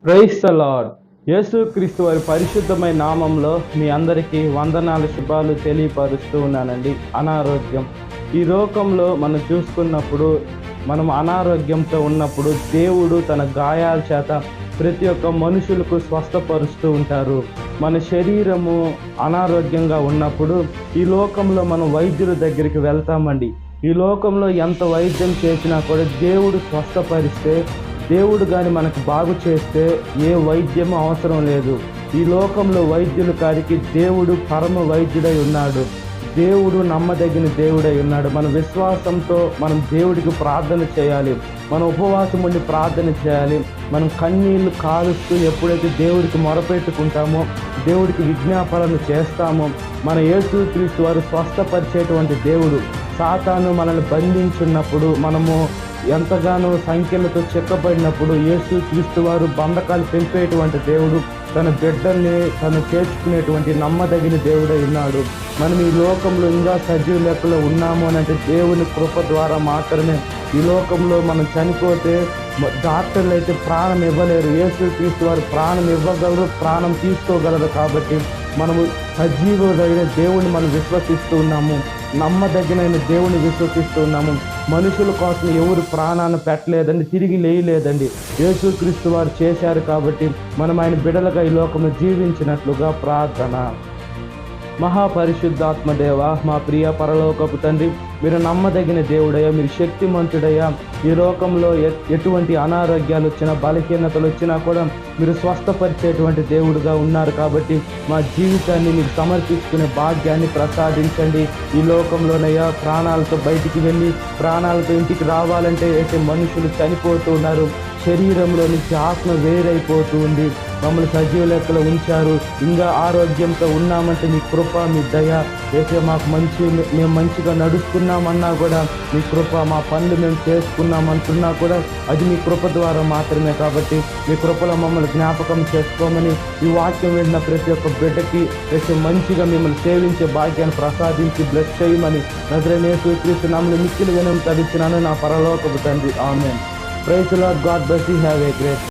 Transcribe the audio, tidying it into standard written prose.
Praise the lord. యేసుక్రీస్తు వారి పరిశుద్ధమైన నామంలో మీ అందరికీ వందనాలు శుభాలు తెలియపరుస్తూ ఉన్నానండి. అనారోగ్యం ఈ లోకంలో మనం చూసుకున్నప్పుడు, మనం అనారోగ్యంతో ఉన్నప్పుడు దేవుడు తన గాయాల చేత ప్రతి ఒక్క మనుషులకు స్వస్థపరుస్తూ ఉంటారు. మన శరీరము అనారోగ్యంగా ఉన్నప్పుడు ఈ లోకంలో మనం వైద్యుల దగ్గరికి వెళ్తామండి. ఈ లోకంలో ఎంత వైద్యం చేసినా కూడా దేవుడు స్వస్థపరిస్తే, దేవుడు కానీ మనకు బాగు చేస్తే ఏ వైద్యం అవసరం లేదు. ఈ లోకంలో వైద్యుల కాడికి దేవుడు పరమ వైద్యుడై ఉన్నాడు. దేవుడు నమ్మదగిన దేవుడై ఉన్నాడు. మన విశ్వాసంతో మనం దేవుడికి ప్రార్థన చేయాలి. మనం ఉపవాసం ఉండి ప్రార్థన చేయాలి. మనం కన్నీళ్లు కారుస్తూ ఎప్పుడైతే దేవుడికి మొరపెట్టుకుంటామో, దేవుడికి విజ్ఞాపనలు చేస్తామో, మన యేసుక్రీస్తు వారు స్వస్థపరిచేటువంటి దేవుడు. సాతాను మనల్ని బంధించున్నప్పుడు, మనము ఎంతగానో సంఖ్యలతో చెక్కబడినప్పుడు యేసుక్రీస్తు వారు బంధకాలు తెంపేటువంటి దేవుడు. తన బిడ్డల్ని తను చేర్చుకునేటువంటి నమ్మదగిన దేవుడై ఉన్నాడు. మనం ఈ లోకంలో ఇంకా సజీవ లెక్కలో ఉన్నాము అని అంటే దేవుని కృప ద్వారా మాత్రమే. ఈ లోకంలో మనం చనిపోతే డాక్టర్లు అయితే ప్రాణం ఇవ్వలేరు. యేసుక్రీస్తు వారు ప్రాణం ఇవ్వగలరు, ప్రాణం తీసుకోగలరు. కాబట్టి మనము సజీవుడైన దేవుని మనం విశ్వసిస్తూ ఉన్నాము. నమ్మదగిన దేవుని విశ్వసిస్తూ ఉన్నాము. మనుషుల కోసం ఎవరు ప్రాణాన్ని పెట్టలేదండి, తిరిగి లేయలేదండి. యేసుక్రీస్తు వారు చేశారు. కాబట్టి మనం ఆయన బిడ్డలుగా ఈ లోకంలో జీవించినట్లుగా ప్రార్థన. మహాపరిశుద్ధాత్మ దేవ, మా ప్రియ పరలోకపు తండ్రి, మీరు నమ్మదగిన దేవుడయ్యా, మీరు శక్తిమంతుడయ్యా. ఈ లోకంలో ఎటువంటి అనారోగ్యాలు వచ్చినా, బలహీనతలు వచ్చినా కూడా మీరు స్వస్థపరిచేటువంటి దేవుడుగా ఉన్నారు. కాబట్టి మా జీవితాన్ని మీకు సమర్పించుకునే భాగ్యాన్ని ప్రసాదించండి. ఈ లోకంలోనయ్యా ప్రాణాలతో బయటికి వెళ్ళి ప్రాణాలతో ఇంటికి రావాలంటే అయితే మనుషులు చనిపోతూ ఉన్నారు. శరీరంలో నుంచి ఆత్మ వేరైపోతూ ఉంది. మమ్మల్ని సజీవ లెక్కలో ఉంచారు. ఇంకా ఆరోగ్యంతో ఉన్నామంటే మీ కృప, మీ దయ. అయితే మాకు మేము మంచిగా నడుస్తున్నామన్నా కూడా మీ కృప, మా పనులు మేము చేసుకున్నామంటున్నా కూడా అది మీ కృప ద్వారా మాత్రమే. కాబట్టి మీ కృపలో మమ్మల్ని జ్ఞాపకం చేసుకోమని, ఈ వాక్యం విన్న ప్రతి ఒక్క బిడ్డకి ప్రతి మంచిగా మిమ్మల్ని సేవించే భాగ్యాన్ని ప్రసాదించి బ్లెస్ చేయమని నజరేయుడైన యేసుక్రీస్తు నామములో మిక్కిలి వినయం తలిస్తున్నాను నా పరలోకపు తండ్రి. ఆమేన్. Praise the Lord. God bless you. Have a great